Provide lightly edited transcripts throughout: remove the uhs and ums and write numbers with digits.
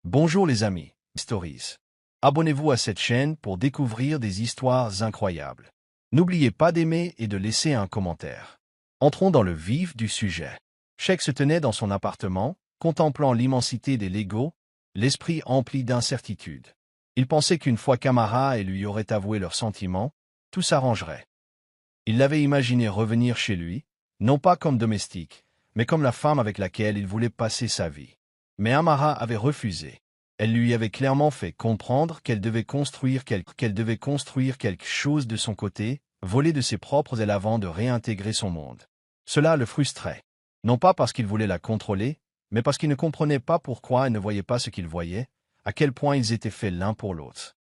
Bonjour les amis, Stories. Abonnez-vous à cette chaîne pour découvrir des histoires incroyables. N'oubliez pas d'aimer et de laisser un commentaire. Entrons dans le vif du sujet. Sheikh se tenait dans son appartement, contemplant l'immensité des Legos, l'esprit empli d'incertitude. Il pensait qu'une fois qu'Amara et lui auraient avoué leurs sentiments, tout s'arrangerait. Il l'avait imaginé revenir chez lui, non pas comme domestique, mais comme la femme avec laquelle il voulait passer sa vie. Mais Amara avait refusé. Elle lui avait clairement fait comprendre qu'elle devait construire quelque chose de son côté, voler de ses propres ailes avant de réintégrer son monde. Cela le frustrait. Non pas parce qu'il voulait la contrôler, mais parce qu'il ne comprenait pas pourquoi elle ne voyait pas ce qu'il voyait, à quel point ils étaient faits l'un pour l'autre.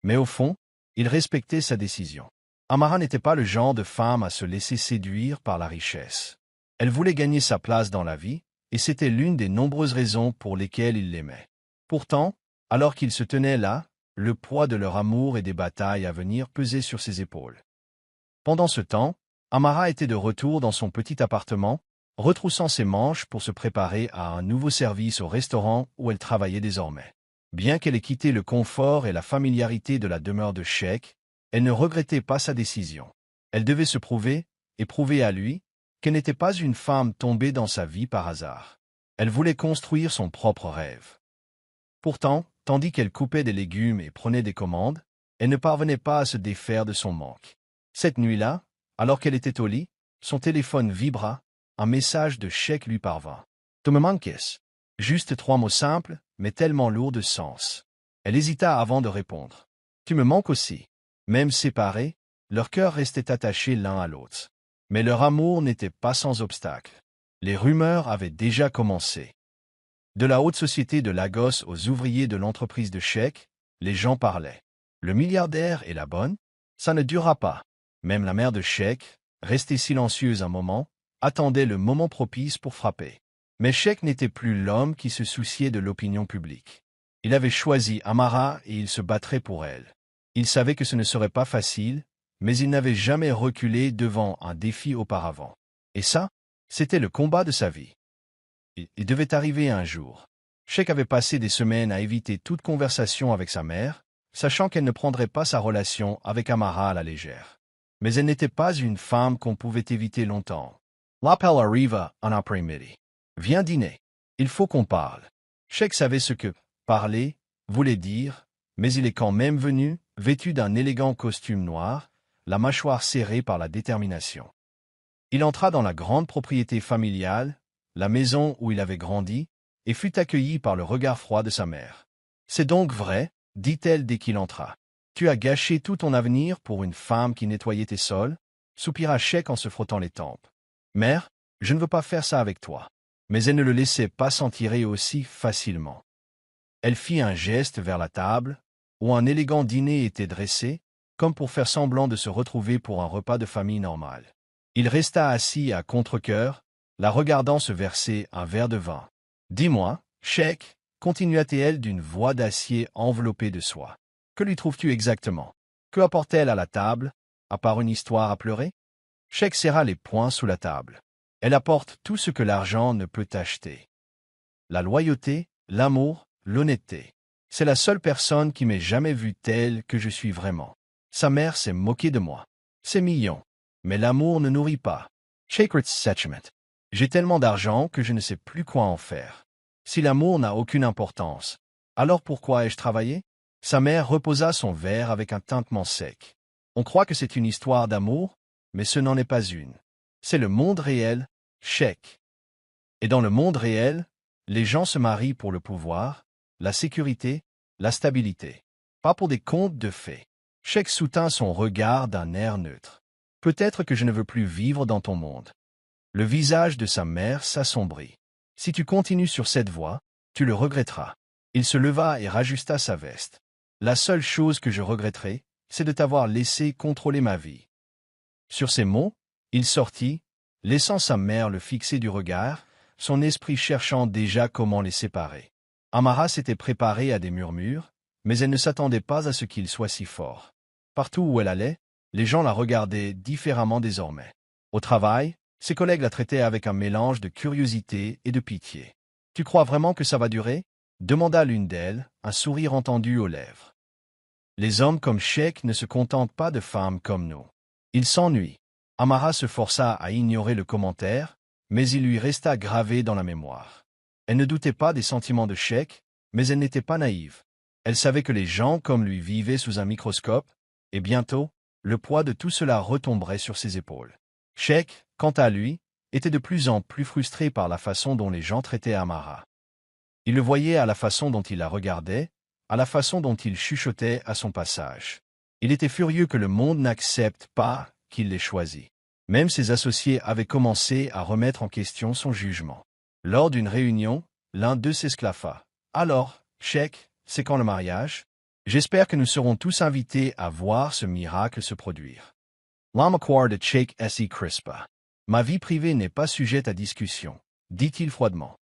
Mais au fond, il respectait sa décision. Amara n'était pas le genre de femme à se laisser séduire par la richesse. Elle voulait gagner sa place dans la vie, et c'était l'une des nombreuses raisons pour lesquelles il l'aimait. Pourtant, alors qu'ils se tenaient là, le poids de leur amour et des batailles à venir pesait sur ses épaules. Pendant ce temps, Amara était de retour dans son petit appartement, retroussant ses manches pour se préparer à un nouveau service au restaurant où elle travaillait désormais. Bien qu'elle ait quitté le confort et la familiarité de la demeure de Sheikh, elle ne regrettait pas sa décision. Elle devait se prouver, et prouver à lui, qu'elle n'était pas une femme tombée dans sa vie par hasard. Elle voulait construire son propre rêve. Pourtant, tandis qu'elle coupait des légumes et prenait des commandes, elle ne parvenait pas à se défaire de son manque. Cette nuit-là, alors qu'elle était au lit, son téléphone vibra, un message de Sheikh lui parvint. « Tu me manques ?» Juste 3 mots simples, mais tellement lourds de sens. Elle hésita avant de répondre. « Tu me manques aussi. » Même séparés, leurs cœurs restaient attachés l'un à l'autre. Mais leur amour n'était pas sans obstacle. Les rumeurs avaient déjà commencé. De la haute société de Lagos aux ouvriers de l'entreprise de Sheikh, les gens parlaient. Le milliardaire et la bonne? Ça ne durera pas. Même la mère de Sheikh, restée silencieuse un moment, attendait le moment propice pour frapper. Mais Sheikh n'était plus l'homme qui se souciait de l'opinion publique. Il avait choisi Amara et il se battrait pour elle. Il savait que ce ne serait pas facile, mais il n'avait jamais reculé devant un défi auparavant. Et ça, c'était le combat de sa vie. Il devait arriver un jour. Sheikh avait passé des semaines à éviter toute conversation avec sa mère, sachant qu'elle ne prendrait pas sa relation avec Amara à la légère. Mais elle n'était pas une femme qu'on pouvait éviter longtemps. L'appel arriva un après-midi. Viens dîner. Il faut qu'on parle. Sheikh savait ce que parler voulait dire, mais il est quand même venu, vêtu d'un élégant costume noir, la mâchoire serrée par la détermination. Il entra dans la grande propriété familiale, la maison où il avait grandi, et fut accueilli par le regard froid de sa mère. « C'est donc vrai, dit-elle dès qu'il entra. Tu as gâché tout ton avenir pour une femme qui nettoyait tes sols ?» soupira Sheikh en se frottant les tempes. « Mère, je ne veux pas faire ça avec toi. » Mais elle ne le laissait pas s'en tirer aussi facilement. Elle fit un geste vers la table, où un élégant dîner était dressé, comme pour faire semblant de se retrouver pour un repas de famille normal. Il resta assis à contre-cœur, la regardant se verser un verre de vin. « Dis-moi, Sheikh, continua-t-elle d'une voix d'acier enveloppée de soie. Que lui trouves-tu exactement? Que apporte-t-elle à la table, à part une histoire à pleurer? » Sheikh serra les poings sous la table. « Elle apporte tout ce que l'argent ne peut acheter. La loyauté, l'amour, l'honnêteté. C'est la seule personne qui m'ait jamais vu telle que je suis vraiment. Sa mère s'est moquée de moi. C'est mignon. Mais l'amour ne nourrit pas. Sacred Sentiment. J'ai tellement d'argent que je ne sais plus quoi en faire. Si l'amour n'a aucune importance, alors pourquoi ai-je travaillé? » Sa mère reposa son verre avec un tintement sec. « On croit que c'est une histoire d'amour, mais ce n'en est pas une. C'est le monde réel, Sheikh. Et dans le monde réel, les gens se marient pour le pouvoir, la sécurité, la stabilité. Pas pour des contes de fées. » Sheikh soutint son regard d'un air neutre. « Peut-être que je ne veux plus vivre dans ton monde. » Le visage de sa mère s'assombrit. « Si tu continues sur cette voie, tu le regretteras. » Il se leva et rajusta sa veste. « La seule chose que je regretterai, c'est de t'avoir laissé contrôler ma vie. » Sur ces mots, il sortit, laissant sa mère le fixer du regard, son esprit cherchant déjà comment les séparer. Amara s'était préparée à des murmures, mais elle ne s'attendait pas à ce qu'ils soient si forts. Partout où elle allait, les gens la regardaient différemment désormais. Au travail, ses collègues la traitaient avec un mélange de curiosité et de pitié. « Tu crois vraiment que ça va durer? demanda l'une d'elles, un sourire entendu aux lèvres. Les hommes comme Sheikh ne se contentent pas de femmes comme nous. Ils s'ennuient. Amara se força à ignorer le commentaire, mais il lui resta gravé dans la mémoire. Elle ne doutait pas des sentiments de Sheikh, mais elle n'était pas naïve. Elle savait que les gens comme lui vivaient sous un microscope, et bientôt, le poids de tout cela retomberait sur ses épaules. Sheikh, quant à lui, était de plus en plus frustré par la façon dont les gens traitaient Amara. Il le voyait à la façon dont il la regardait, à la façon dont il chuchotait à son passage. Il était furieux que le monde n'accepte pas qu'il l'ait choisi. Même ses associés avaient commencé à remettre en question son jugement. Lors d'une réunion, l'un d'eux s'esclaffa. « Alors, Sheikh, c'est quand le mariage? J'espère que nous serons tous invités à voir ce miracle se produire. » L'amaquar de Sheikh S.I. crispa. « Ma vie privée n'est pas sujette à discussion, dit-il froidement.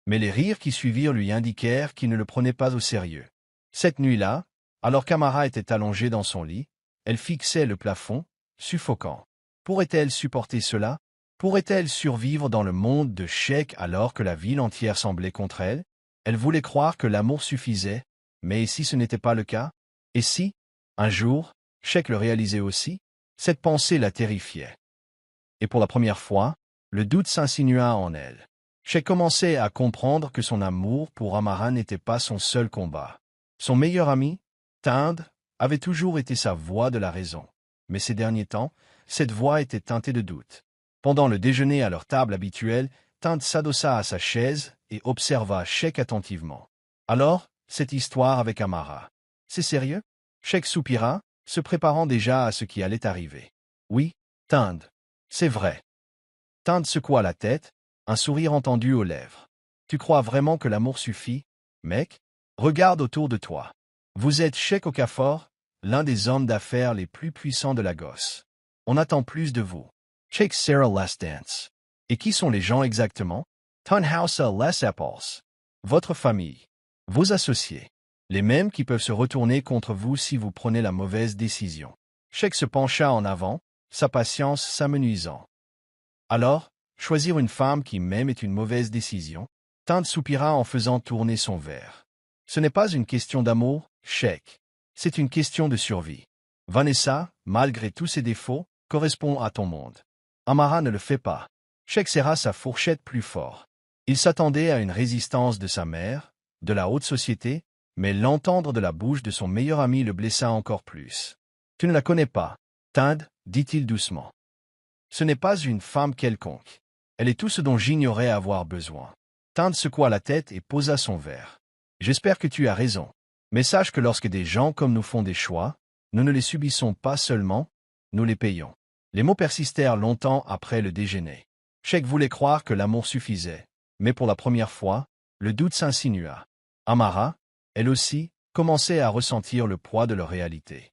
Mais les rires qui suivirent lui indiquèrent qu'il ne le prenait pas au sérieux. Cette nuit-là, alors qu'Amara était allongée dans son lit, elle fixait le plafond, suffocant. Pourrait-elle supporter cela? Pourrait-elle survivre dans le monde de Sheikh alors que la ville entière semblait contre elle? Elle voulait croire que l'amour suffisait, mais et si ce n'était pas le cas? Et si, un jour, Sheikh le réalisait aussi? Cette pensée la terrifiait. Et pour la première fois, le doute s'insinua en elle. Sheikh commençait à comprendre que son amour pour Amara n'était pas son seul combat. Son meilleur ami, Tind, avait toujours été sa voix de la raison. Mais ces derniers temps, cette voix était teintée de doute. Pendant le déjeuner à leur table habituelle, Tind s'adossa à sa chaise et observa Sheikh attentivement. « Alors, cette histoire avec Amara. C'est sérieux? » Sheikh soupira, se préparant déjà à ce qui allait arriver. « Oui, Tind. C'est vrai. » Tind secoua la tête, un sourire entendu aux lèvres. « Tu crois vraiment que l'amour suffit, mec? Regarde autour de toi. Vous êtes Sheikh Okafor, l'un des hommes d'affaires les plus puissants de Lagos. On attend plus de vous. Sheikh Sarah Last Dance. Et qui sont les gens exactement? Tunhausa Les Apples. Votre famille. Vos associés. Les mêmes qui peuvent se retourner contre vous si vous prenez la mauvaise décision. » Sheikh se pencha en avant, sa patience s'amenuisant. « Alors, choisir une femme qui m'aime est une mauvaise décision? » Tind soupira en faisant tourner son verre. « Ce n'est pas une question d'amour, Sheikh. C'est une question de survie. Vanessa, malgré tous ses défauts, correspond à ton monde. Amara ne le fait pas. » Sheikh serra sa fourchette plus fort. Il s'attendait à une résistance de sa mère, de la haute société, mais l'entendre de la bouche de son meilleur ami le blessa encore plus. « Tu ne la connais pas, Tind, dit-il doucement. Ce n'est pas une femme quelconque. Elle est tout ce dont j'ignorais avoir besoin. » Tind secoua la tête et posa son verre. « J'espère que tu as raison. Mais sache que lorsque des gens comme nous font des choix, nous ne les subissons pas seulement, nous les payons. » Les mots persistèrent longtemps après le déjeuner. Sheikh voulait croire que l'amour suffisait, mais pour la première fois, le doute s'insinua. Amara, elle aussi, commençait à ressentir le poids de leur réalité.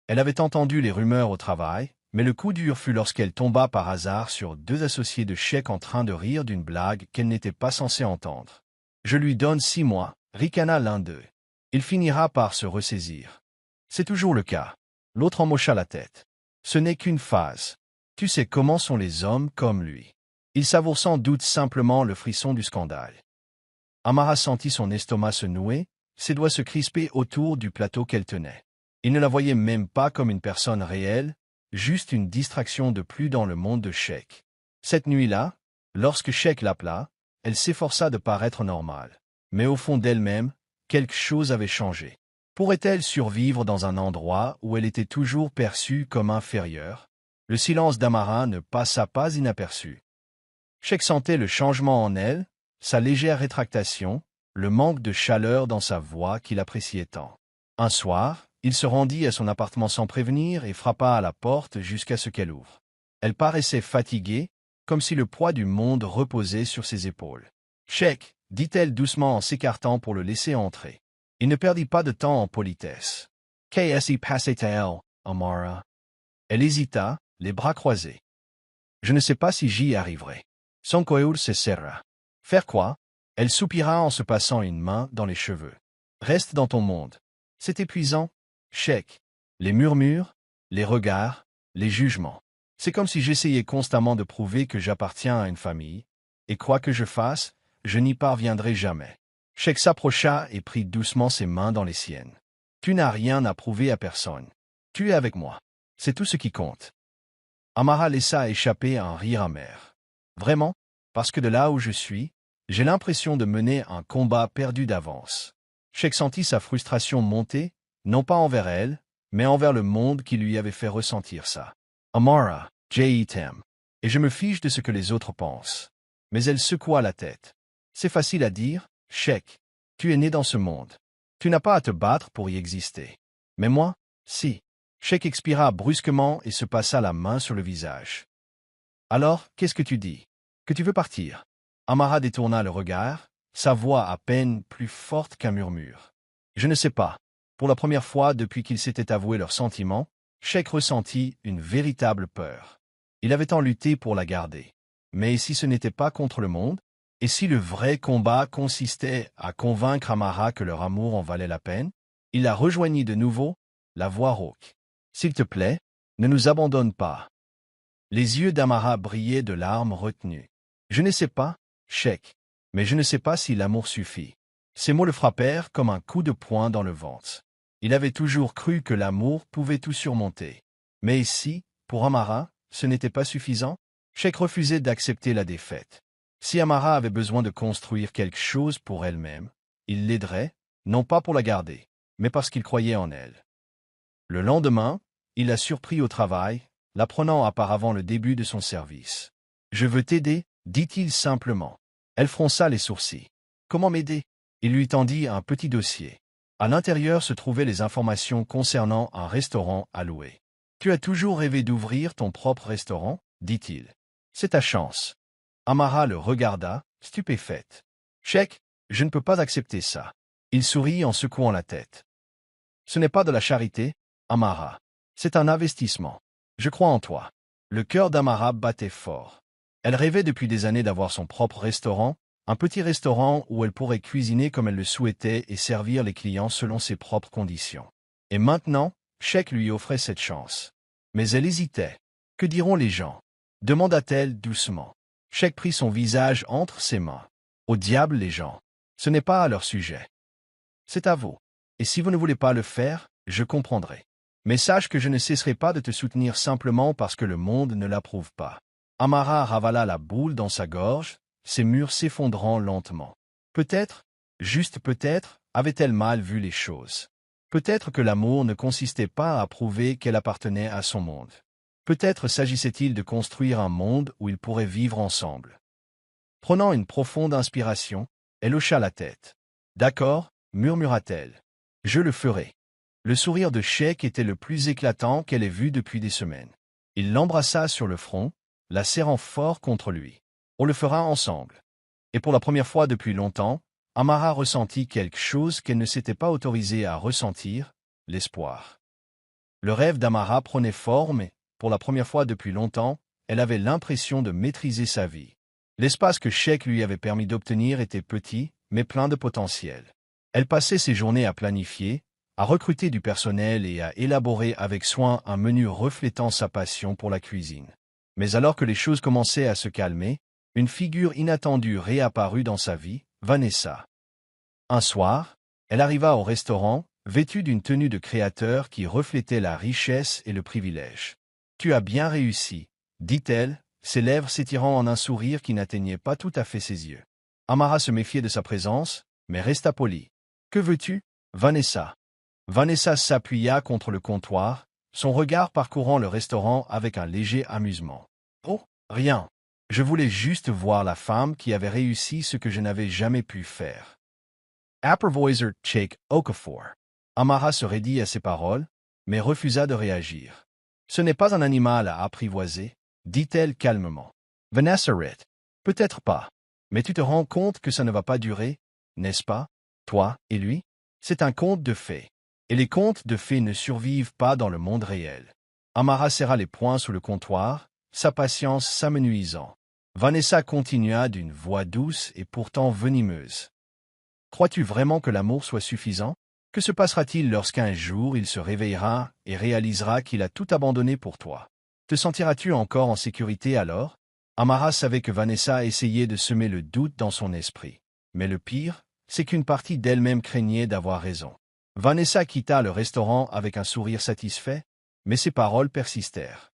Elle avait entendu les rumeurs au travail, mais le coup dur fut lorsqu'elle tomba par hasard sur deux associés de Sheikh en train de rire d'une blague qu'elle n'était pas censée entendre. « Je lui donne 6 mois, ricana l'un d'eux. Il finira par se ressaisir. » C'est toujours le cas. L'autre emhocha la tête. « Ce n'est qu'une phase. Tu sais comment sont les hommes comme lui. Il savoure sans doute simplement le frisson du scandale. » Amara sentit son estomac se nouer, ses doigts se crisper autour du plateau qu'elle tenait. Il ne la voyait même pas comme une personne réelle, juste une distraction de plus dans le monde de Sheikh. Cette nuit-là, lorsque Sheikh l'appela, elle s'efforça de paraître normale. Mais au fond d'elle-même, quelque chose avait changé. Pourrait-elle survivre dans un endroit où elle était toujours perçue comme inférieure? Le silence d'Amara ne passa pas inaperçu. Sheikh sentait le changement en elle, sa légère rétractation, le manque de chaleur dans sa voix qu'il appréciait tant. Un soir, il se rendit à son appartement sans prévenir et frappa à la porte jusqu'à ce qu'elle ouvre. Elle paraissait fatiguée, comme si le poids du monde reposait sur ses épaules. « Sheikh » dit-elle doucement en s'écartant pour le laisser entrer. Il ne perdit pas de temps en politesse. « Qu'est-ce qui passait à elle, Amara ?» Elle hésita, les bras croisés. « Je ne sais pas si j'y arriverai. » Son cœur se serra. « Faire quoi ?» Elle soupira en se passant une main dans les cheveux. « Reste dans ton monde. C'est épuisant, Sheikh. Les murmures, les regards, les jugements. C'est comme si j'essayais constamment de prouver que j'appartiens à une famille, et quoi que je fasse, je n'y parviendrai jamais. » Sheikh s'approcha et prit doucement ses mains dans les siennes. Tu n'as rien à prouver à personne. Tu es avec moi. C'est tout ce qui compte. Amara laissa échapper un rire amer. Vraiment, parce que de là où je suis, j'ai l'impression de mener un combat perdu d'avance. Sheikh sentit sa frustration monter, non pas envers elle, mais envers le monde qui lui avait fait ressentir ça. Amara, je t'aime. Et je me fiche de ce que les autres pensent. Mais elle secoua la tête. C'est facile à dire, Sheikh. Tu es né dans ce monde. Tu n'as pas à te battre pour y exister. Mais moi, si. Sheikh expira brusquement et se passa la main sur le visage. Alors, qu'est-ce que tu dis? Que tu veux partir? Amara détourna le regard, sa voix à peine plus forte qu'un murmure. Je ne sais pas. Pour la première fois depuis qu'ils s'étaient avoués leurs sentiments, Sheikh ressentit une véritable peur. Il avait tant lutté pour la garder. Mais si ce n'était pas contre le monde? Et si le vrai combat consistait à convaincre Amara que leur amour en valait la peine? Il la rejoignit de nouveau, la voix rauque. S'il te plaît, ne nous abandonne pas. Les yeux d'Amara brillaient de larmes retenues. Je ne sais pas, Sheikh, mais je ne sais pas si l'amour suffit. Ces mots le frappèrent comme un coup de poing dans le ventre. Il avait toujours cru que l'amour pouvait tout surmonter. Mais si, pour Amara, ce n'était pas suffisant, Sheikh refusait d'accepter la défaite. Si Amara avait besoin de construire quelque chose pour elle-même, il l'aiderait, non pas pour la garder, mais parce qu'il croyait en elle. Le lendemain, il la surprit au travail, l'apprenant auparavant le début de son service. « Je veux t'aider » dit-il simplement. Elle fronça les sourcils. « Comment m'aider » Il lui tendit un petit dossier. À l'intérieur se trouvaient les informations concernant un restaurant à louer. « Tu as toujours rêvé d'ouvrir ton propre restaurant » dit-il. « C'est ta chance. » Amara le regarda, stupéfaite. « Sheikh, je ne peux pas accepter ça. » Il sourit en secouant la tête. « Ce n'est pas de la charité, Amara. C'est un investissement. Je crois en toi. » Le cœur d'Amara battait fort. Elle rêvait depuis des années d'avoir son propre restaurant, un petit restaurant où elle pourrait cuisiner comme elle le souhaitait et servir les clients selon ses propres conditions. Et maintenant, Sheikh lui offrait cette chance. Mais elle hésitait. « Que diront les gens ?» demanda-t-elle doucement. Sheikh prit son visage entre ses mains. « Au diable les gens. Ce n'est pas à leur sujet. C'est à vous. Et si vous ne voulez pas le faire, je comprendrai. Mais sache que je ne cesserai pas de te soutenir simplement parce que le monde ne l'approuve pas. » Amara ravala la boule dans sa gorge, ses murs s'effondrant lentement. Peut-être, juste peut-être, avait-elle mal vu les choses. Peut-être que l'amour ne consistait pas à prouver qu'elle appartenait à son monde. Peut-être s'agissait-il de construire un monde où ils pourraient vivre ensemble. Prenant une profonde inspiration, elle hocha la tête. « D'accord, murmura-t-elle. Je le ferai. » Le sourire de Sheikh était le plus éclatant qu'elle ait vu depuis des semaines. Il l'embrassa sur le front, la serrant fort contre lui. « On le fera ensemble. » Et pour la première fois depuis longtemps, Amara ressentit quelque chose qu'elle ne s'était pas autorisée à ressentir, l'espoir. Le rêve d'Amara prenait forme et, pour la première fois depuis longtemps, elle avait l'impression de maîtriser sa vie. L'espace que Sheikh lui avait permis d'obtenir était petit, mais plein de potentiel. Elle passait ses journées à planifier, à recruter du personnel et à élaborer avec soin un menu reflétant sa passion pour la cuisine. Mais alors que les choses commençaient à se calmer, une figure inattendue réapparut dans sa vie, Vanessa. Un soir, elle arriva au restaurant, vêtue d'une tenue de créateur qui reflétait la richesse et le privilège. « Tu as bien réussi, » dit-elle, ses lèvres s'étirant en un sourire qui n'atteignait pas tout à fait ses yeux. Amara se méfiait de sa présence, mais resta polie. « Que veux-tu, Vanessa ?» Vanessa s'appuya contre le comptoir, son regard parcourant le restaurant avec un léger amusement. « Oh, rien. Je voulais juste voir la femme qui avait réussi ce que je n'avais jamais pu faire. » Supervisor Sheikh Okafor. Amara se raidit à ces paroles, mais refusa de réagir. « Ce n'est pas un animal à apprivoiser, » dit-elle calmement. « Vanessa Ritt. Peut-être pas. Mais tu te rends compte que ça ne va pas durer, n'est-ce pas, toi et lui? C'est un conte de fées. Et les contes de fées ne survivent pas dans le monde réel. » Amara serra les poings sous le comptoir, sa patience s'amenuisant. Vanessa continua d'une voix douce et pourtant venimeuse. « Crois-tu vraiment que l'amour soit suffisant? Que se passera-t-il lorsqu'un jour il se réveillera et réalisera qu'il a tout abandonné pour toi? Te sentiras-tu encore en sécurité alors? » Amara savait que Vanessa essayait de semer le doute dans son esprit. Mais le pire, c'est qu'une partie d'elle-même craignait d'avoir raison. Vanessa quitta le restaurant avec un sourire satisfait, mais ses paroles persistèrent.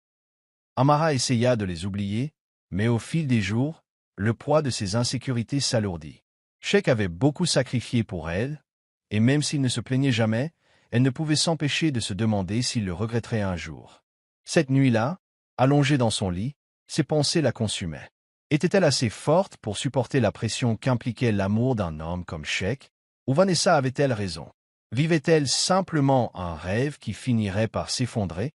Amara essaya de les oublier, mais au fil des jours, le poids de ses insécurités s'alourdit. Sheikh avait beaucoup sacrifié pour elle, et même s'il ne se plaignait jamais, elle ne pouvait s'empêcher de se demander s'il le regretterait un jour. Cette nuit-là, allongée dans son lit, ses pensées la consumaient. Était-elle assez forte pour supporter la pression qu'impliquait l'amour d'un homme comme Sheikh, ou Vanessa avait-elle raison? Vivait-elle simplement un rêve qui finirait par s'effondrer?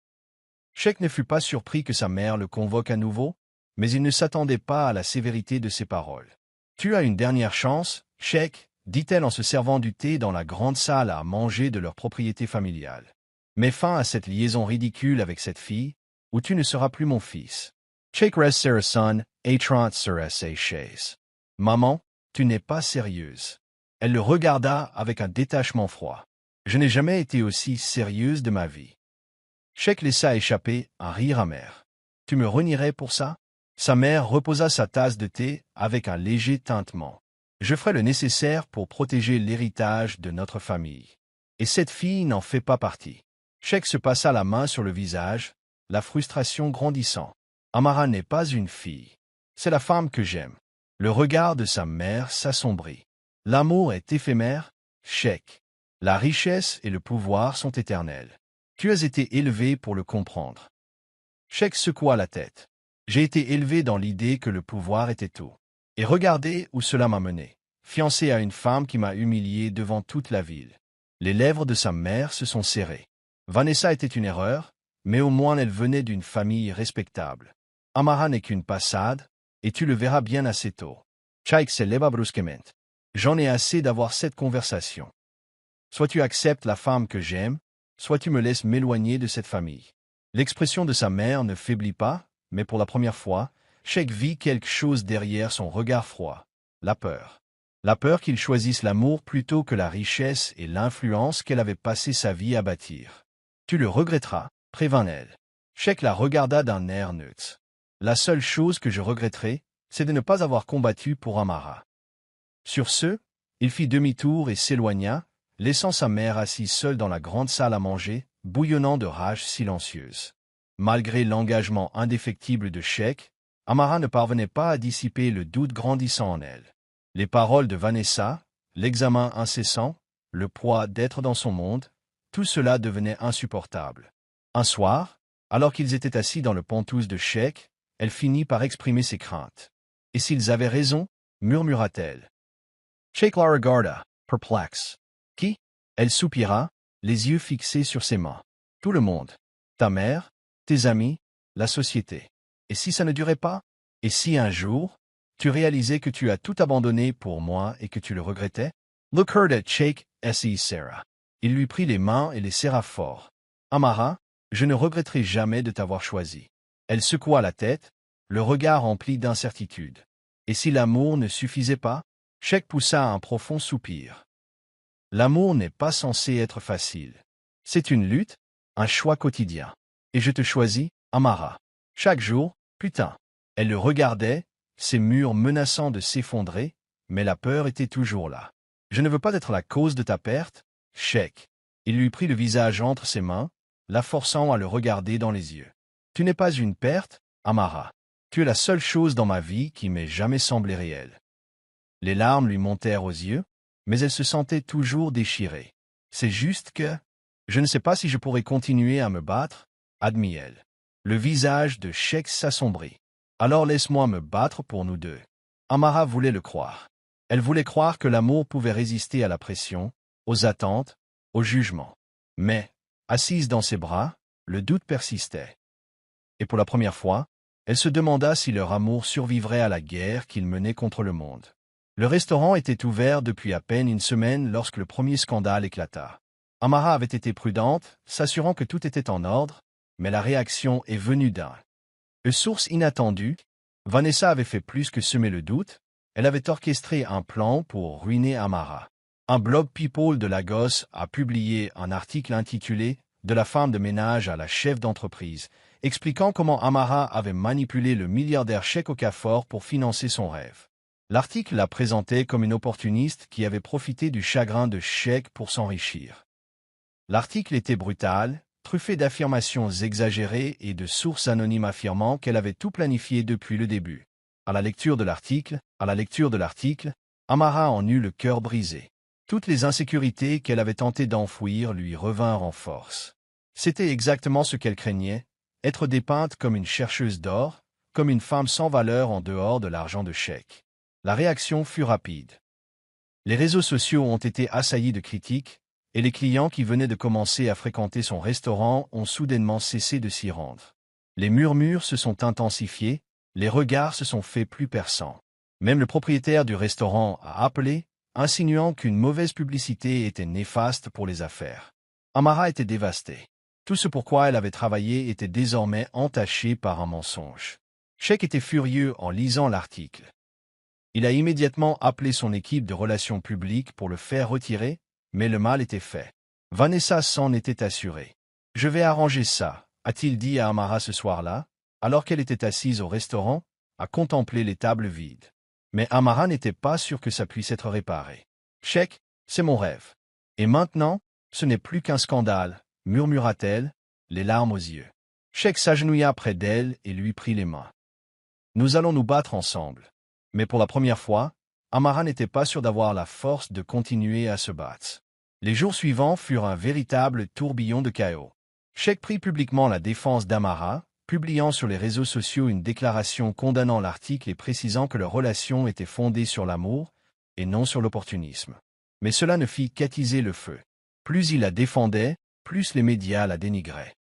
Sheikh ne fut pas surpris que sa mère le convoque à nouveau, mais il ne s'attendait pas à la sévérité de ses paroles. « Tu as une dernière chance, Sheikh, dit-elle en se servant du thé dans la grande salle à manger de leur propriété familiale. Mets fin à cette liaison ridicule avec cette fille, ou tu ne seras plus mon fils. Sheikh reste sur son, étreint sur ses chaises. Maman, tu n'es pas sérieuse. Elle le regarda avec un détachement froid. Je n'ai jamais été aussi sérieuse de ma vie. Sheikh laissa échapper un rire amer. Tu me renierais pour ça? Sa mère reposa sa tasse de thé avec un léger tintement. Je ferai le nécessaire pour protéger l'héritage de notre famille. Et cette fille n'en fait pas partie. Sheikh se passa la main sur le visage, la frustration grandissant. Amara n'est pas une fille. C'est la femme que j'aime. Le regard de sa mère s'assombrit. L'amour est éphémère, Sheikh. La richesse et le pouvoir sont éternels. Tu as été élevé pour le comprendre. Sheikh secoua la tête. J'ai été élevé dans l'idée que le pouvoir était tout. Et regardez où cela m'a mené. Fiancé à une femme qui m'a humilié devant toute la ville. Les lèvres de sa mère se sont serrées. Vanessa était une erreur, mais au moins elle venait d'une famille respectable. Amara n'est qu'une passade, et tu le verras bien assez tôt. Sheikh se leva brusquement. J'en ai assez d'avoir cette conversation. Soit tu acceptes la femme que j'aime, soit tu me laisses m'éloigner de cette famille. L'expression de sa mère ne faiblit pas, mais pour la première fois, Sheikh vit quelque chose derrière son regard froid. La peur. La peur qu'il choisisse l'amour plutôt que la richesse et l'influence qu'elle avait passé sa vie à bâtir. Tu le regretteras, prévint-elle. Sheikh la regarda d'un air neutre. La seule chose que je regretterai, c'est de ne pas avoir combattu pour Amara. Sur ce, il fit demi-tour et s'éloigna, laissant sa mère assise seule dans la grande salle à manger, bouillonnant de rage silencieuse. Malgré l'engagement indéfectible de Sheikh, Amara ne parvenait pas à dissiper le doute grandissant en elle. Les paroles de Vanessa, l'examen incessant, le poids d'être dans son monde, tout cela devenait insupportable. Un soir, alors qu'ils étaient assis dans le penthouse de Sheikh, elle finit par exprimer ses craintes. « Et s'ils avaient raison ?» murmura-t-elle. Sheikh la regarda, perplexe. « Qui ?» Elle soupira, les yeux fixés sur ses mains. « Tout le monde. Ta mère, tes amis, la société. Et si ça ne durait pas? Et si un jour, tu réalisais que tu as tout abandonné pour moi et que tu le regrettais? » Look heard at Sheikh S.E. Sarah. Il lui prit les mains et les serra fort. « Amara, je ne regretterai jamais de t'avoir choisi. » Elle secoua la tête, le regard rempli d'incertitude. Et si l'amour ne suffisait pas? Sheikh poussa un profond soupir. L'amour n'est pas censé être facile. C'est une lutte, un choix quotidien. Et je te choisis, Amara. Chaque jour, putain. Elle le regardait, ses murs menaçant de s'effondrer, mais la peur était toujours là. Je ne veux pas être la cause de ta perte, Sheikh. Il lui prit le visage entre ses mains, la forçant à le regarder dans les yeux. Tu n'es pas une perte, Amara. Tu es la seule chose dans ma vie qui m'ait jamais semblé réelle. Les larmes lui montèrent aux yeux, mais elle se sentait toujours déchirée. C'est juste que... Je ne sais pas si je pourrais continuer à me battre, admit-elle. Le visage de Sheikh s'assombrit. Alors laisse-moi me battre pour nous deux. Amara voulait le croire. Elle voulait croire que l'amour pouvait résister à la pression, aux attentes, au jugement. Mais, assise dans ses bras, le doute persistait. Et pour la première fois, elle se demanda si leur amour survivrait à la guerre qu'ils menaient contre le monde. Le restaurant était ouvert depuis à peine une semaine lorsque le premier scandale éclata. Amara avait été prudente, s'assurant que tout était en ordre, mais la réaction est venue d'un. De source inattendue, Vanessa avait fait plus que semer le doute, elle avait orchestré un plan pour ruiner Amara. Un blog People de Lagos a publié un article intitulé « De la femme de ménage à la chef d'entreprise », expliquant comment Amara avait manipulé le milliardaire Sheikh Okafor pour financer son rêve. L'article la présentait comme une opportuniste qui avait profité du chagrin de Sheikh pour s'enrichir. L'article était brutal, truffé d'affirmations exagérées et de sources anonymes affirmant qu'elle avait tout planifié depuis le début. À la lecture de l'article, Amara en eut le cœur brisé. Toutes les insécurités qu'elle avait tenté d'enfouir lui revinrent en force. C'était exactement ce qu'elle craignait, être dépeinte comme une chercheuse d'or, comme une femme sans valeur en dehors de l'argent de Sheikh. La réaction fut rapide. Les réseaux sociaux ont été assaillis de critiques, et les clients qui venaient de commencer à fréquenter son restaurant ont soudainement cessé de s'y rendre. Les murmures se sont intensifiés, les regards se sont faits plus perçants. Même le propriétaire du restaurant a appelé, insinuant qu'une mauvaise publicité était néfaste pour les affaires. Amara était dévastée. Tout ce pourquoi elle avait travaillé était désormais entaché par un mensonge. Sheikh était furieux en lisant l'article. Il a immédiatement appelé son équipe de relations publiques pour le faire retirer, mais le mal était fait. Vanessa s'en était assurée. « Je vais arranger ça », a-t-il dit à Amara ce soir-là, alors qu'elle était assise au restaurant, à contempler les tables vides. Mais Amara n'était pas sûre que ça puisse être réparé. « Sheikh, c'est mon rêve. Et maintenant, ce n'est plus qu'un scandale », murmura-t-elle, les larmes aux yeux. Sheikh s'agenouilla près d'elle et lui prit les mains. « Nous allons nous battre ensemble. » Mais pour la première fois, Amara n'était pas sûre d'avoir la force de continuer à se battre. Les jours suivants furent un véritable tourbillon de chaos. Sheikh prit publiquement la défense d'Amara, publiant sur les réseaux sociaux une déclaration condamnant l'article et précisant que leur relation était fondée sur l'amour et non sur l'opportunisme. Mais cela ne fit qu'attiser le feu. Plus il la défendait, plus les médias la dénigraient.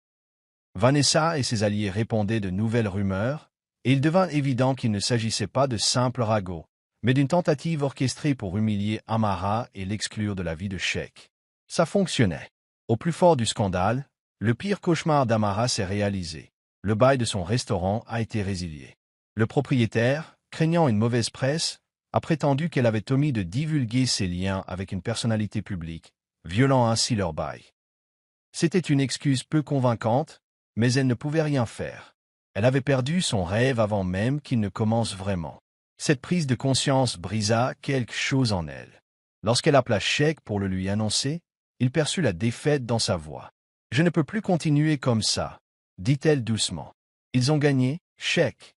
Vanessa et ses alliés répandaient de nouvelles rumeurs, et il devint évident qu'il ne s'agissait pas de simples ragots, mais d'une tentative orchestrée pour humilier Amara et l'exclure de la vie de Sheikh. Ça fonctionnait. Au plus fort du scandale, le pire cauchemar d'Amara s'est réalisé. Le bail de son restaurant a été résilié. Le propriétaire, craignant une mauvaise presse, a prétendu qu'elle avait omis de divulguer ses liens avec une personnalité publique, violant ainsi leur bail. C'était une excuse peu convaincante, mais elle ne pouvait rien faire. Elle avait perdu son rêve avant même qu'il ne commence vraiment. Cette prise de conscience brisa quelque chose en elle. Lorsqu'elle appela Sheikh pour le lui annoncer, il perçut la défaite dans sa voix. « Je ne peux plus continuer comme ça », dit-elle doucement. « Ils ont gagné, Sheikh. »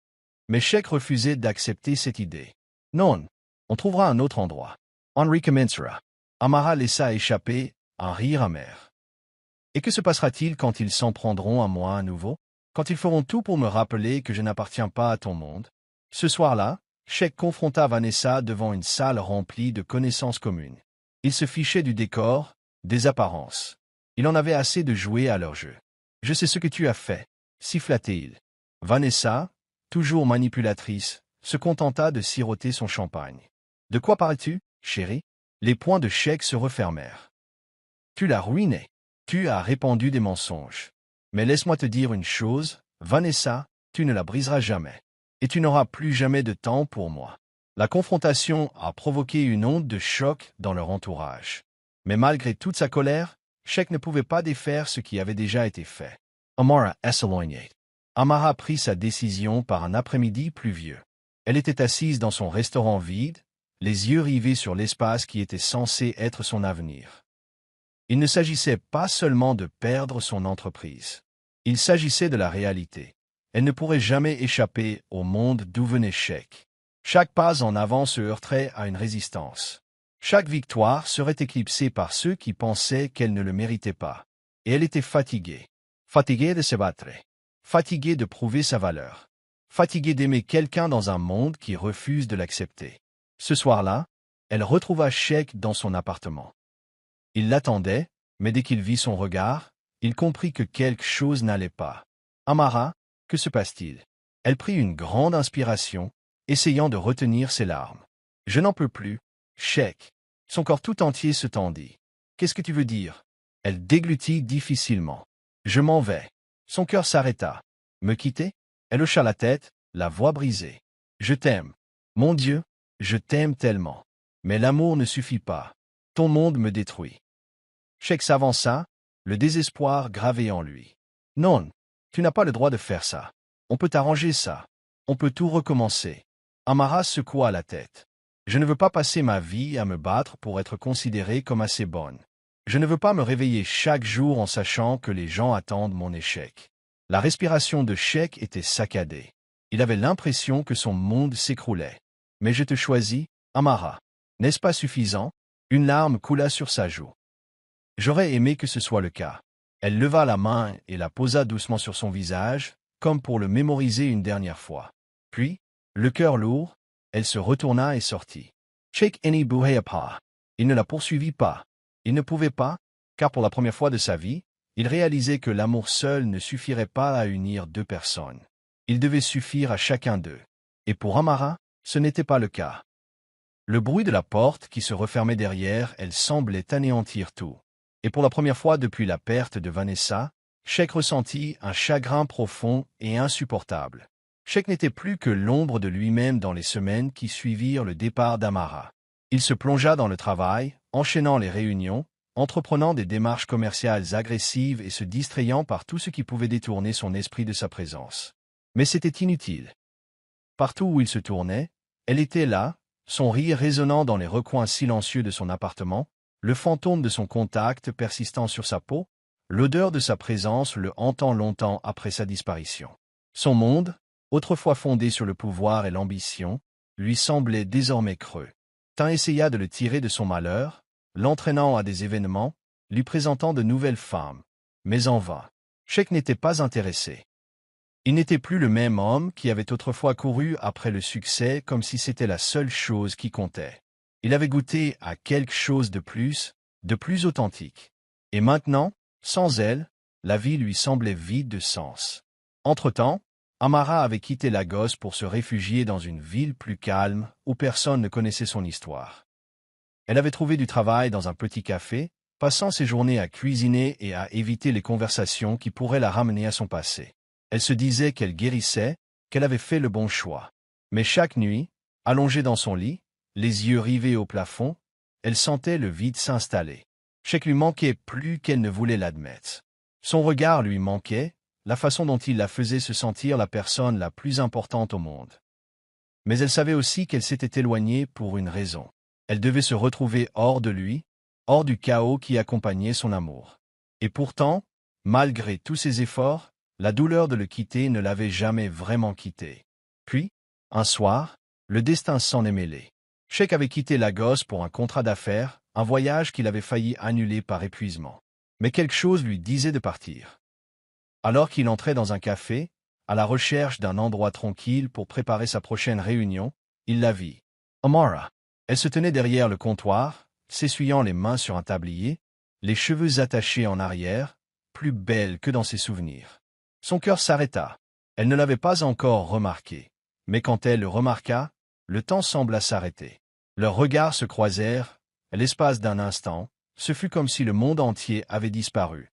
Mais Sheikh refusait d'accepter cette idée. « Non, on trouvera un autre endroit. On recommencera. » Amara laissa échapper un rire amer. « Et que se passera-t-il quand ils s'en prendront à moi à nouveau? Quand ils feront tout pour me rappeler que je n'appartiens pas à ton monde? » Ce soir-là, Sheikh confronta Vanessa devant une salle remplie de connaissances communes. Il se fichait du décor, des apparences. Il en avait assez de jouer à leur jeu. « Je sais ce que tu as fait, » siffla-t-il. Vanessa, toujours manipulatrice, se contenta de siroter son champagne. « De quoi parles-tu, chérie ?» Les poings de Sheikh se refermèrent. « Tu l'as ruiné. Tu as répandu des mensonges. Mais laisse-moi te dire une chose, Vanessa, tu ne la briseras jamais. Et tu n'auras plus jamais de temps pour moi. » La confrontation a provoqué une onde de choc dans leur entourage. Mais malgré toute sa colère, Sheikh ne pouvait pas défaire ce qui avait déjà été fait. Amara prit sa décision par un après-midi pluvieux. Elle était assise dans son restaurant vide, les yeux rivés sur l'espace qui était censé être son avenir. Il ne s'agissait pas seulement de perdre son entreprise. Il s'agissait de la réalité. Elle ne pourrait jamais échapper au monde d'où venait Sheikh. Chaque pas en avant se heurterait à une résistance. Chaque victoire serait éclipsée par ceux qui pensaient qu'elle ne le méritait pas. Et elle était fatiguée. Fatiguée de se battre. Fatiguée de prouver sa valeur. Fatiguée d'aimer quelqu'un dans un monde qui refuse de l'accepter. Ce soir-là, elle retrouva Sheikh dans son appartement. Il l'attendait, mais dès qu'il vit son regard, il comprit que quelque chose n'allait pas. « Amara, que se passe-t-il » Elle prit une grande inspiration, essayant de retenir ses larmes. « Je n'en peux plus, Sheikh. » Son corps tout entier se tendit. « Qu'est-ce que tu veux dire » Elle déglutit difficilement. « Je m'en vais. » Son cœur s'arrêta. « Me quitter » Elle hocha la tête, la voix brisée. « Je t'aime. Mon Dieu, je t'aime tellement. Mais l'amour ne suffit pas. Ton monde me détruit. » Sheikh s'avança, le désespoir gravé en lui. « Non, tu n'as pas le droit de faire ça. On peut arranger ça. On peut tout recommencer. » Amara secoua la tête. Je ne veux pas passer ma vie à me battre pour être considéré comme assez bonne. Je ne veux pas me réveiller chaque jour en sachant que les gens attendent mon échec. La respiration de Sheikh était saccadée. Il avait l'impression que son monde s'écroulait. Mais je te choisis, Amara. N'est-ce pas suffisant? Une larme coula sur sa joue. J'aurais aimé que ce soit le cas. Elle leva la main et la posa doucement sur son visage, comme pour le mémoriser une dernière fois. Puis, le cœur lourd, elle se retourna et sortit. Sheikh Eni bougeait pas. Il ne la poursuivit pas. Il ne pouvait pas, car pour la première fois de sa vie, il réalisait que l'amour seul ne suffirait pas à unir deux personnes. Il devait suffire à chacun d'eux. Et pour Amara, ce n'était pas le cas. Le bruit de la porte qui se refermait derrière elle semblait anéantir tout. Et pour la première fois depuis la perte de Vanessa, Sheikh ressentit un chagrin profond et insupportable. Sheikh n'était plus que l'ombre de lui-même dans les semaines qui suivirent le départ d'Amara. Il se plongea dans le travail, enchaînant les réunions, entreprenant des démarches commerciales agressives et se distrayant par tout ce qui pouvait détourner son esprit de sa présence. Mais c'était inutile. Partout où il se tournait, elle était là, son rire résonnant dans les recoins silencieux de son appartement, le fantôme de son contact persistant sur sa peau, l'odeur de sa présence le hantant longtemps après sa disparition. Son monde, autrefois fondé sur le pouvoir et l'ambition, lui semblait désormais creux. Tant essaya de le tirer de son malheur, l'entraînant à des événements, lui présentant de nouvelles femmes. Mais en vain. Sheikh n'était pas intéressé. Il n'était plus le même homme qui avait autrefois couru après le succès comme si c'était la seule chose qui comptait. Il avait goûté à quelque chose de plus authentique. Et maintenant, sans elle, la vie lui semblait vide de sens. Entre-temps, Amara avait quitté Lagos pour se réfugier dans une ville plus calme où personne ne connaissait son histoire. Elle avait trouvé du travail dans un petit café, passant ses journées à cuisiner et à éviter les conversations qui pourraient la ramener à son passé. Elle se disait qu'elle guérissait, qu'elle avait fait le bon choix. Mais chaque nuit, allongée dans son lit, les yeux rivés au plafond, elle sentait le vide s'installer. Sheikh lui manquait plus qu'elle ne voulait l'admettre. Son regard lui manquait, la façon dont il la faisait se sentir la personne la plus importante au monde. Mais elle savait aussi qu'elle s'était éloignée pour une raison. Elle devait se retrouver hors de lui, hors du chaos qui accompagnait son amour. Et pourtant, malgré tous ses efforts, la douleur de le quitter ne l'avait jamais vraiment quitté. Puis, un soir, le destin s'en est mêlé. Sheikh avait quitté Lagos pour un contrat d'affaires, un voyage qu'il avait failli annuler par épuisement. Mais quelque chose lui disait de partir. Alors qu'il entrait dans un café, à la recherche d'un endroit tranquille pour préparer sa prochaine réunion, il la vit. Amara. Elle se tenait derrière le comptoir, s'essuyant les mains sur un tablier, les cheveux attachés en arrière, plus belle que dans ses souvenirs. Son cœur s'arrêta. Elle ne l'avait pas encore remarqué. Mais quand elle le remarqua, le temps sembla s'arrêter. Leurs regards se croisèrent, à l'espace d'un instant, ce fut comme si le monde entier avait disparu.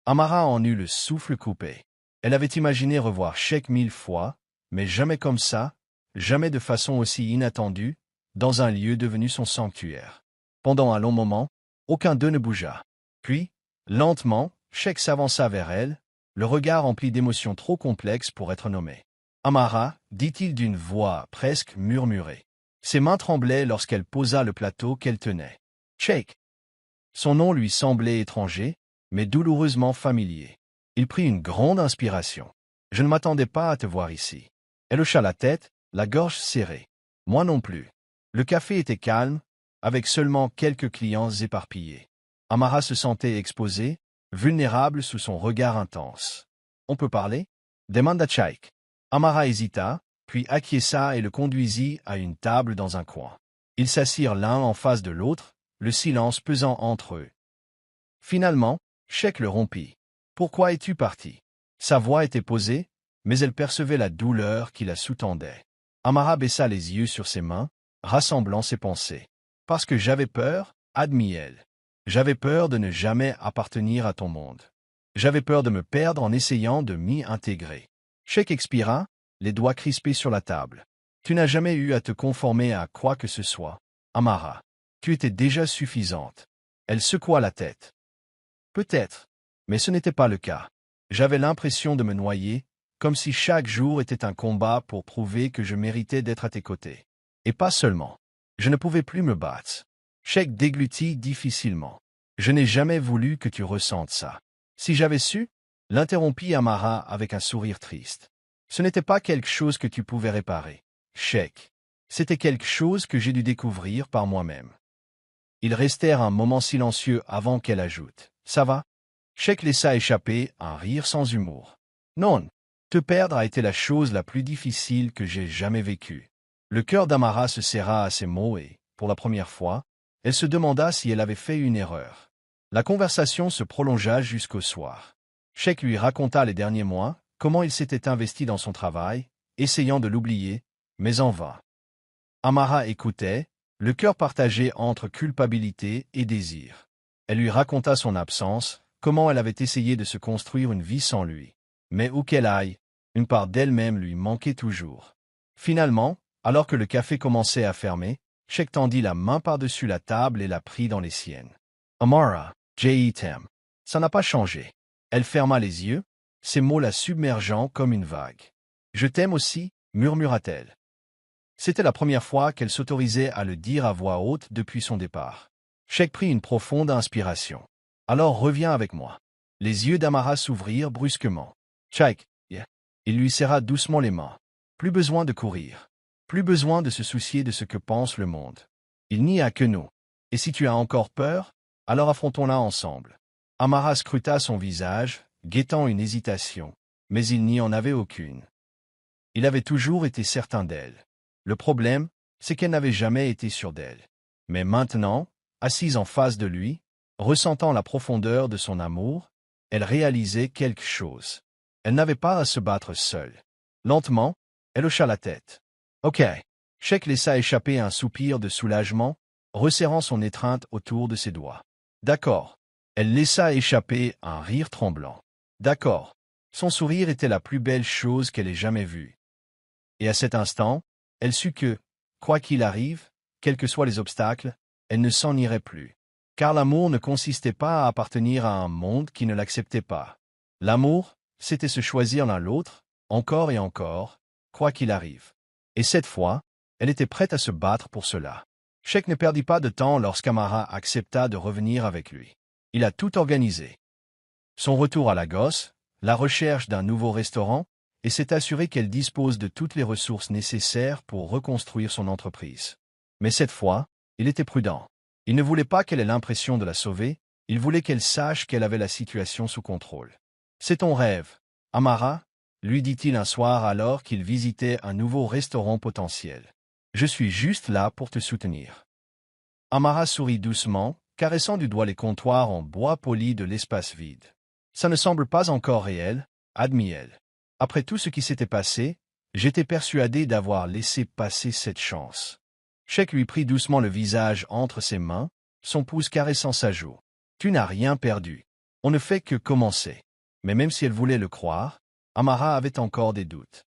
Amara en eut le souffle coupé. Elle avait imaginé revoir Sheikh 1000 fois, mais jamais comme ça, jamais de façon aussi inattendue, dans un lieu devenu son sanctuaire. Pendant un long moment, aucun d'eux ne bougea. Puis, lentement, Sheikh s'avança vers elle, le regard rempli d'émotions trop complexes pour être nommées. « Amara » dit-il d'une voix presque murmurée. Ses mains tremblaient lorsqu'elle posa le plateau qu'elle tenait. « Sheikh » Son nom lui semblait étranger, mais douloureusement familier. Il prit une grande inspiration. « Je ne m'attendais pas à te voir ici. » Elle hocha la tête, la gorge serrée. « Moi non plus. » Le café était calme, avec seulement quelques clients éparpillés. Amara se sentait exposée, vulnérable sous son regard intense. « On peut parler » demanda Sheikh. Amara hésita, puis acquiesça et le conduisit à une table dans un coin. Ils s'assirent l'un en face de l'autre, le silence pesant entre eux. Finalement, Sheikh le rompit. « Pourquoi es-tu parti » Sa voix était posée, mais elle percevait la douleur qui la sous-tendait. Amara baissa les yeux sur ses mains, rassemblant ses pensées. « Parce que j'avais peur, admit-elle. J'avais peur de ne jamais appartenir à ton monde. J'avais peur de me perdre en essayant de m'y intégrer. » Sheikh expira, les doigts crispés sur la table. « Tu n'as jamais eu à te conformer à quoi que ce soit, Amara. Tu étais déjà suffisante. » Elle secoua la tête. « Peut-être, mais ce n'était pas le cas. J'avais l'impression de me noyer, comme si chaque jour était un combat pour prouver que je méritais d'être à tes côtés. Et pas seulement. Je ne pouvais plus me battre. Sheikh déglutit difficilement. Je n'ai jamais voulu que tu ressentes ça. Si j'avais su, l'interrompit Amara avec un sourire triste. Ce n'était pas quelque chose que tu pouvais réparer, Sheikh. C'était quelque chose que j'ai dû découvrir par moi-même. Ils restèrent un moment silencieux avant qu'elle ajoute. Ça va? Sheikh laissa échapper un rire sans humour. Non, te perdre a été la chose la plus difficile que j'ai jamais vécue. Le cœur d'Amara se serra à ces mots et, pour la première fois, elle se demanda si elle avait fait une erreur. La conversation se prolongea jusqu'au soir. Sheikh lui raconta les derniers mois, comment il s'était investi dans son travail, essayant de l'oublier, mais en vain. Amara écoutait, le cœur partagé entre culpabilité et désir. Elle lui raconta son absence, comment elle avait essayé de se construire une vie sans lui. Mais où qu'elle aille, une part d'elle-même lui manquait toujours. Finalement, alors que le café commençait à fermer, Sheikh tendit la main par-dessus la table et la prit dans les siennes. Amara, je t'aime. Ça n'a pas changé. Elle ferma les yeux, ces mots la submergeant comme une vague. Je t'aime aussi, murmura-t-elle. C'était la première fois qu'elle s'autorisait à le dire à voix haute depuis son départ. Sheikh prit une profonde inspiration. Alors reviens avec moi. Les yeux d'Amara s'ouvrirent brusquement. Sheikh, yeah. Il lui serra doucement les mains. Plus besoin de courir. Plus besoin de se soucier de ce que pense le monde. Il n'y a que nous. Et si tu as encore peur, alors affrontons-la ensemble. Amara scruta son visage, guettant une hésitation, mais il n'y en avait aucune. Il avait toujours été certain d'elle. Le problème, c'est qu'elle n'avait jamais été sûre d'elle. Mais maintenant, assise en face de lui, ressentant la profondeur de son amour, elle réalisait quelque chose. Elle n'avait pas à se battre seule. Lentement, elle hocha la tête. Ok. Sheikh laissa échapper un soupir de soulagement, resserrant son étreinte autour de ses doigts. D'accord. Elle laissa échapper un rire tremblant. D'accord. Son sourire était la plus belle chose qu'elle ait jamais vue. Et à cet instant, elle sut que, quoi qu'il arrive, quels que soient les obstacles, elle ne s'en irait plus. Car l'amour ne consistait pas à appartenir à un monde qui ne l'acceptait pas. L'amour, c'était se choisir l'un l'autre, encore et encore, quoi qu'il arrive. Et cette fois, elle était prête à se battre pour cela. Sheikh ne perdit pas de temps lorsqu'Amara accepta de revenir avec lui. Il a tout organisé. Son retour à Lagos, la recherche d'un nouveau restaurant, et s'est assuré qu'elle dispose de toutes les ressources nécessaires pour reconstruire son entreprise. Mais cette fois, il était prudent. Il ne voulait pas qu'elle ait l'impression de la sauver, il voulait qu'elle sache qu'elle avait la situation sous contrôle. « C'est ton rêve, Amara ?» lui dit-il un soir alors qu'il visitait un nouveau restaurant potentiel. « Je suis juste là pour te soutenir. » Amara sourit doucement, caressant du doigt les comptoirs en bois poli de l'espace vide. « Ça ne semble pas encore réel, » admit-elle. Après tout ce qui s'était passé, j'étais persuadé d'avoir laissé passer cette chance. Sheikh lui prit doucement le visage entre ses mains, son pouce caressant sa joue. Tu n'as rien perdu. On ne fait que commencer. Mais même si elle voulait le croire, Amara avait encore des doutes.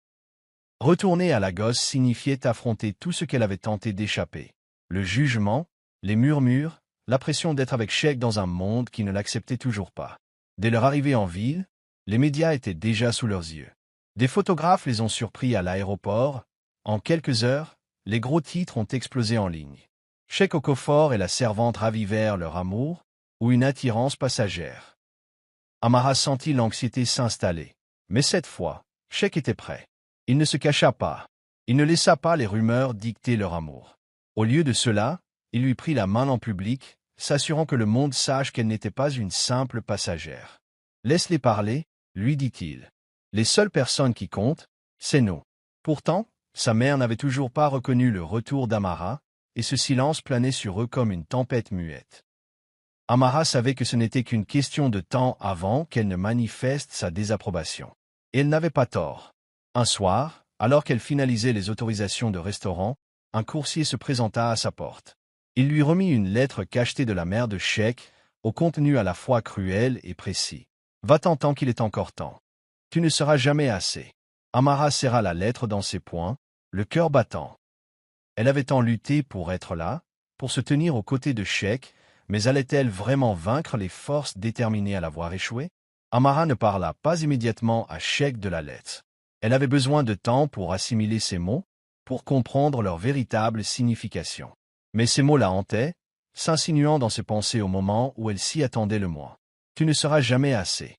Retourner à Lagos signifiait affronter tout ce qu'elle avait tenté d'échapper. Le jugement, les murmures, la pression d'être avec Sheikh dans un monde qui ne l'acceptait toujours pas. Dès leur arrivée en ville, les médias étaient déjà sous leurs yeux. Des photographes les ont surpris à l'aéroport. En quelques heures, les gros titres ont explosé en ligne. Sheikh Okofor et la servante ravivèrent leur amour, ou une attirance passagère. Amara sentit l'anxiété s'installer. Mais cette fois, Sheikh était prêt. Il ne se cacha pas. Il ne laissa pas les rumeurs dicter leur amour. Au lieu de cela, il lui prit la main en public, s'assurant que le monde sache qu'elle n'était pas une simple passagère. « Laisse-les parler, » lui dit-il. « Les seules personnes qui comptent, c'est nous. » Pourtant, sa mère n'avait toujours pas reconnu le retour d'Amara, et ce silence planait sur eux comme une tempête muette. Amara savait que ce n'était qu'une question de temps avant qu'elle ne manifeste sa désapprobation. Et elle n'avait pas tort. Un soir, alors qu'elle finalisait les autorisations de restaurant, un coursier se présenta à sa porte. Il lui remit une lettre cachetée de la mère de Sheikh, au contenu à la fois cruel et précis. « Va-t'en tant qu'il est encore temps. Tu ne seras jamais assez. » Amara serra la lettre dans ses poings, le cœur battant. Elle avait tant lutté pour être là, pour se tenir aux côtés de Sheikh, mais allait-elle vraiment vaincre les forces déterminées à l'avoir échoué? Amara ne parla pas immédiatement à Sheikh de la lettre. Elle avait besoin de temps pour assimiler ces mots, pour comprendre leur véritable signification. Mais ces mots la hantaient, s'insinuant dans ses pensées au moment où elle s'y attendait le moins. Tu ne seras jamais assez.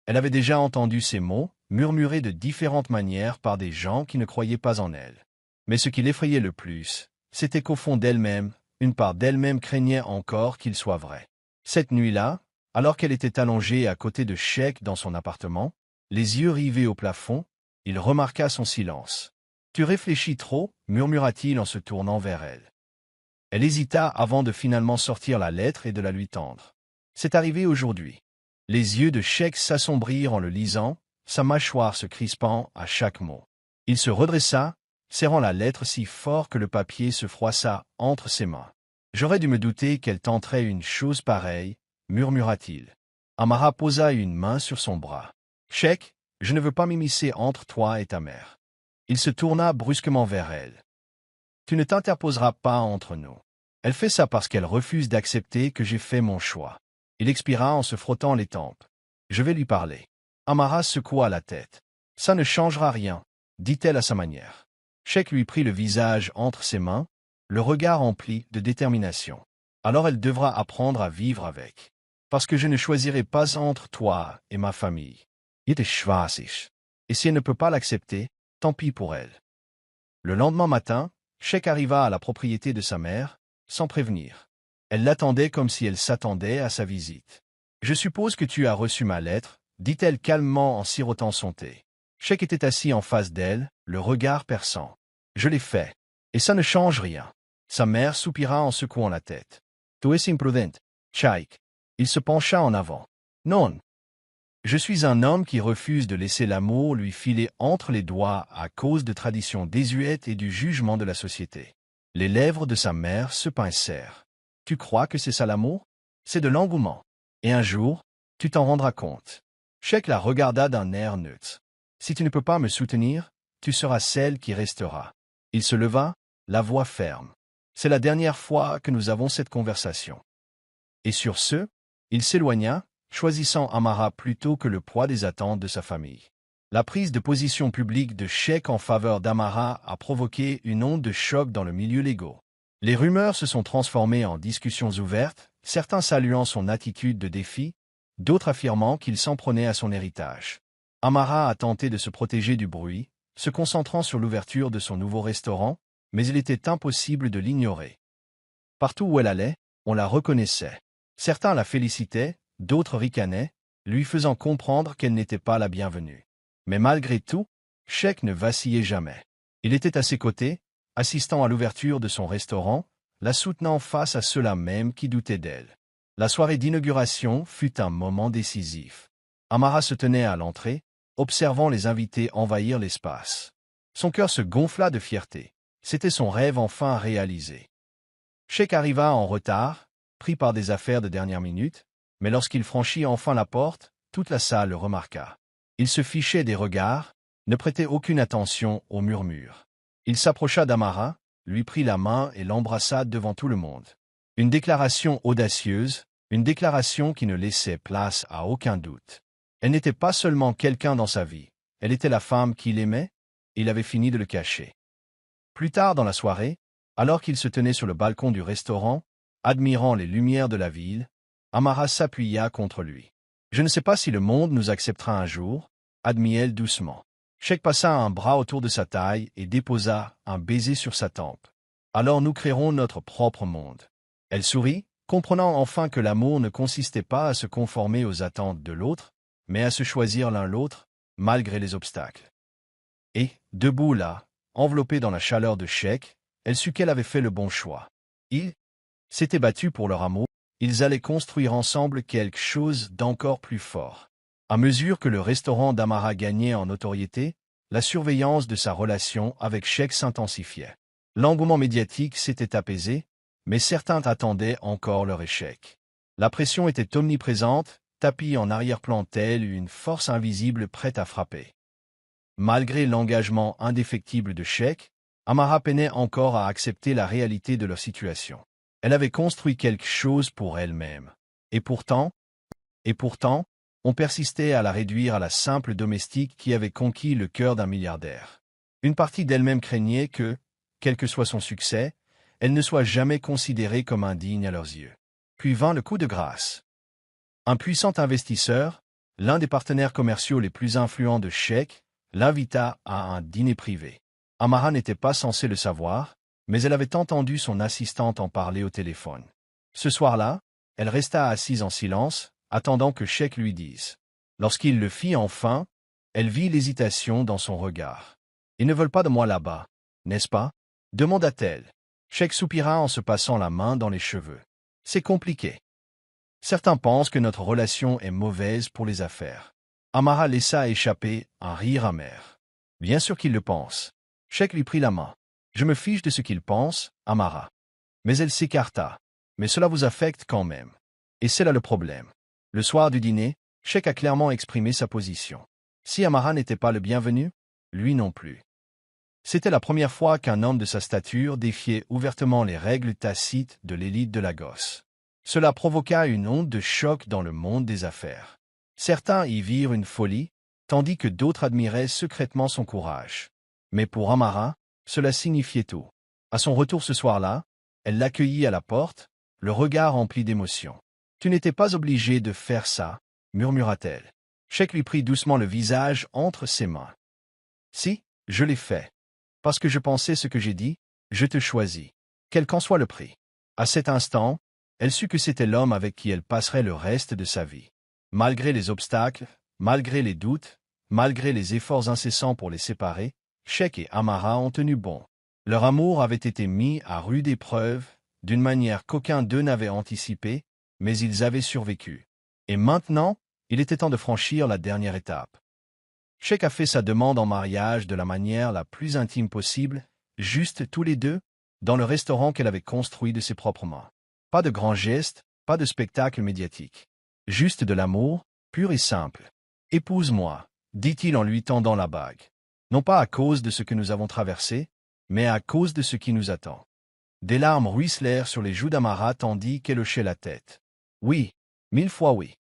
Elle avait déjà entendu ces mots, murmurés de différentes manières par des gens qui ne croyaient pas en elle. Mais ce qui l'effrayait le plus, c'était qu'au fond d'elle-même, une part d'elle-même craignait encore qu'il soit vrai. Cette nuit-là, alors qu'elle était allongée à côté de Sheikh dans son appartement, les yeux rivés au plafond, il remarqua son silence. « Tu réfléchis trop » murmura-t-il en se tournant vers elle. Elle hésita avant de finalement sortir la lettre et de la lui tendre. C'est arrivé aujourd'hui. Les yeux de Sheikh s'assombrirent en le lisant, sa mâchoire se crispant à chaque mot. Il se redressa, serrant la lettre si fort que le papier se froissa entre ses mains. « J'aurais dû me douter qu'elle tenterait une chose pareille, » murmura-t-il. Amara posa une main sur son bras. « Sheikh, je ne veux pas m'immiscer entre toi et ta mère. » Il se tourna brusquement vers elle. « Tu ne t'interposeras pas entre nous. Elle fait ça parce qu'elle refuse d'accepter que j'ai fait mon choix. » Il expira en se frottant les tempes. « Je vais lui parler. » Amara secoua la tête. « Ça ne changera rien, » dit-elle à sa manière. Sheikh lui prit le visage entre ses mains, le regard empli de détermination. « Alors elle devra apprendre à vivre avec. Parce que je ne choisirai pas entre toi et ma famille. Et si elle ne peut pas l'accepter, tant pis pour elle. » Le lendemain matin, Sheikh arriva à la propriété de sa mère, sans prévenir. Elle l'attendait comme si elle s'attendait à sa visite. « Je suppose que tu as reçu ma lettre, » dit-elle calmement en sirotant son thé. Sheikh était assis en face d'elle, le regard perçant. « Je l'ai fait. Et ça ne change rien. » Sa mère soupira en secouant la tête. « Tu es imprudente, Sheikh. » Il se pencha en avant. « Non. Je suis un homme qui refuse de laisser l'amour lui filer entre les doigts à cause de traditions désuètes et du jugement de la société. » Les lèvres de sa mère se pincèrent. « Tu crois que c'est ça l'amour? C'est de l'engouement. Et un jour, tu t'en rendras compte. » Sheikh la regarda d'un air neutre. « Si tu ne peux pas me soutenir, tu seras celle qui restera. » Il se leva, la voix ferme. « C'est la dernière fois que nous avons cette conversation. » Et sur ce, il s'éloigna, choisissant Amara plutôt que le poids des attentes de sa famille. La prise de position publique de Sheikh en faveur d'Amara a provoqué une onde de choc dans le milieu légal. Les rumeurs se sont transformées en discussions ouvertes, certains saluant son attitude de défi, d'autres affirmant qu'il s'en prenait à son héritage. Amara a tenté de se protéger du bruit, se concentrant sur l'ouverture de son nouveau restaurant, mais il était impossible de l'ignorer. Partout où elle allait, on la reconnaissait. Certains la félicitaient, d'autres ricanaient, lui faisant comprendre qu'elle n'était pas la bienvenue. Mais malgré tout, Sheikh ne vacillait jamais. Il était à ses côtés, assistant à l'ouverture de son restaurant, la soutenant face à ceux-là même qui doutaient d'elle. La soirée d'inauguration fut un moment décisif. Amara se tenait à l'entrée, observant les invités envahir l'espace. Son cœur se gonfla de fierté. C'était son rêve enfin réalisé. Sheikh arriva en retard, pris par des affaires de dernière minute, mais lorsqu'il franchit enfin la porte, toute la salle le remarqua. Il se fichait des regards, ne prêtait aucune attention aux murmures. Il s'approcha d'Amara, lui prit la main et l'embrassa devant tout le monde. Une déclaration audacieuse, une déclaration qui ne laissait place à aucun doute. Elle n'était pas seulement quelqu'un dans sa vie, elle était la femme qu'il aimait, et il avait fini de le cacher. Plus tard dans la soirée, alors qu'il se tenait sur le balcon du restaurant, admirant les lumières de la ville, Amara s'appuya contre lui. « Je ne sais pas si le monde nous acceptera un jour, » admit-elle doucement. Sheikh passa un bras autour de sa taille et déposa un baiser sur sa tempe. « Alors nous créerons notre propre monde. » Elle sourit, comprenant enfin que l'amour ne consistait pas à se conformer aux attentes de l'autre, mais à se choisir l'un l'autre, malgré les obstacles. Et, debout là, enveloppée dans la chaleur de Sheikh, elle sut qu'elle avait fait le bon choix. Ils s'étaient battus pour leur amour, ils allaient construire ensemble quelque chose d'encore plus fort. À mesure que le restaurant d'Amara gagnait en notoriété, la surveillance de sa relation avec Sheikh s'intensifiait. L'engouement médiatique s'était apaisé, mais certains attendaient encore leur échec. La pression était omniprésente, tapie en arrière-plan telle une force invisible prête à frapper. Malgré l'engagement indéfectible de Sheikh, Amara peinait encore à accepter la réalité de leur situation. Elle avait construit quelque chose pour elle-même. Et pourtant, on persistait à la réduire à la simple domestique qui avait conquis le cœur d'un milliardaire. Une partie d'elle-même craignait que, quel que soit son succès, elle ne soit jamais considérée comme indigne à leurs yeux. Puis vint le coup de grâce. Un puissant investisseur, l'un des partenaires commerciaux les plus influents de Sheikh, l'invita à un dîner privé. Amara n'était pas censée le savoir, mais elle avait entendu son assistante en parler au téléphone. Ce soir-là, elle resta assise en silence, attendant que Sheikh lui dise. Lorsqu'il le fit enfin, elle vit l'hésitation dans son regard. « Ils ne veulent pas de moi là-bas, n'est-ce pas ?» demanda-t-elle. Sheikh soupira en se passant la main dans les cheveux. « C'est compliqué. Certains pensent que notre relation est mauvaise pour les affaires. » Amara laissa échapper un rire amer. « Bien sûr qu'ils le pensent. » Sheikh lui prit la main. « Je me fiche de ce qu'ils pensent, Amara. » Mais elle s'écarta. « Mais cela vous affecte quand même. » Et c'est là le problème. Le soir du dîner, Sheikh a clairement exprimé sa position. Si Amara n'était pas le bienvenu, lui non plus. C'était la première fois qu'un homme de sa stature défiait ouvertement les règles tacites de l'élite de Lagos. Cela provoqua une onde de choc dans le monde des affaires. Certains y virent une folie, tandis que d'autres admiraient secrètement son courage. Mais pour Amara, cela signifiait tout. À son retour ce soir-là, elle l'accueillit à la porte, le regard rempli d'émotion. « Tu n'étais pas obligé de faire ça, » murmura-t-elle. Sheikh lui prit doucement le visage entre ses mains. « Si, je l'ai fait. Parce que je pensais ce que j'ai dit, je te choisis, quel qu'en soit le prix. » À cet instant, elle sut que c'était l'homme avec qui elle passerait le reste de sa vie. Malgré les obstacles, malgré les doutes, malgré les efforts incessants pour les séparer, Sheikh et Amara ont tenu bon. Leur amour avait été mis à rude épreuve, d'une manière qu'aucun d'eux n'avait anticipée, mais ils avaient survécu. Et maintenant, il était temps de franchir la dernière étape. Sheikh a fait sa demande en mariage de la manière la plus intime possible, juste tous les deux, dans le restaurant qu'elle avait construit de ses propres mains. Pas de grands gestes, pas de spectacle médiatique. Juste de l'amour, pur et simple. « Épouse-moi », dit-il en lui tendant la bague. Non pas à cause de ce que nous avons traversé, mais à cause de ce qui nous attend. Des larmes ruisselèrent sur les joues d'Amara tandis qu'elle hochait la tête. Oui, 1000 fois oui.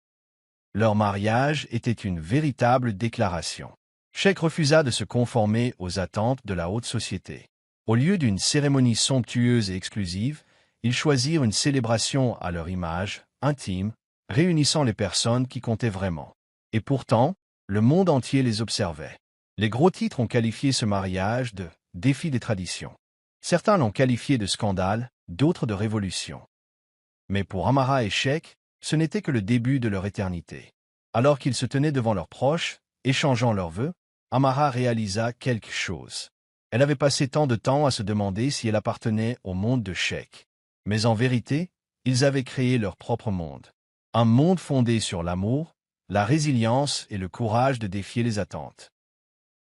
Leur mariage était une véritable déclaration. Sheikh refusa de se conformer aux attentes de la haute société. Au lieu d'une cérémonie somptueuse et exclusive, ils choisirent une célébration à leur image, intime, réunissant les personnes qui comptaient vraiment. Et pourtant, le monde entier les observait. Les gros titres ont qualifié ce mariage de « défi des traditions ». Certains l'ont qualifié de scandale, d'autres de révolution. Mais pour Amara et Sheikh, ce n'était que le début de leur éternité. Alors qu'ils se tenaient devant leurs proches, échangeant leurs vœux, Amara réalisa quelque chose. Elle avait passé tant de temps à se demander si elle appartenait au monde de Sheikh. Mais en vérité, ils avaient créé leur propre monde. Un monde fondé sur l'amour, la résilience et le courage de défier les attentes.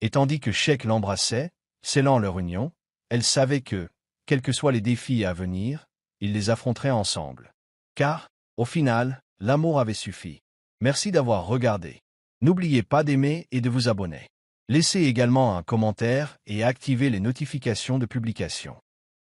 Et tandis que Sheikh l'embrassait, scellant leur union, elle savait que, quels que soient les défis à venir, ils les affronteraient ensemble. Car, au final, l'amour avait suffi. Merci d'avoir regardé. N'oubliez pas d'aimer et de vous abonner. Laissez également un commentaire et activez les notifications de publication.